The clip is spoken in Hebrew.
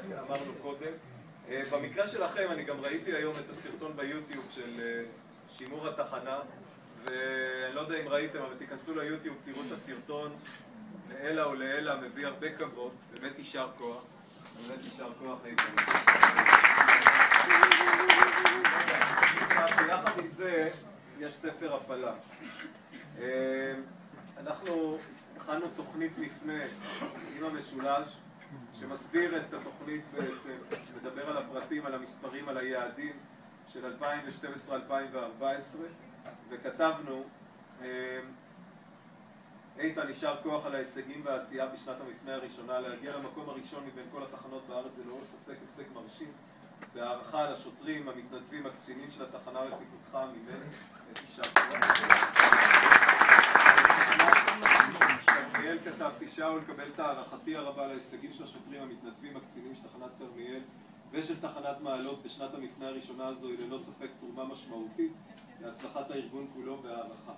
שאמרנו קודם. במקרה שלכם אני גם ראיתי היום את הסרטון ביוטיוב של שימור התחנה, ואני לא יודע אם ראיתם, אבל תיכנסו ליוטיוב, תראו את הסרטון. לאלה או לאלה מביא הרבה כבוד, באמת יישר כוח. באמת יישר כוח איתן. יחד עם זה יש ספר הפעלה. אנחנו הכנו תוכנית מפנה עם המשולש שמסביר את התוכנית בעצם, מדבר על הפרטים, על המספרים, על היעדים של 2012-2014, וכתבנו איתן, יישר כוח על ההישגים והעשייה בשנת המפנה הראשונה. להגיע למקום הראשון מבין כל התחנות בארץ זה ללא ספק הישג מרשים, והערכה על השוטרים, המתנדבים, הקצינים של התחנה ופיקודך ממני, יישר כוח. כרמיאל כתבתי, שאול, קבל את הערכתי הרבה על ההישגים של השוטרים, המתנדבים, הקצינים של תחנת כרמיאל ושל תחנת מעלות בשנת המפנה הראשונה הזו, היא ללא ספק תרומה משמעותית להצלחת הארגון כולו והערכה.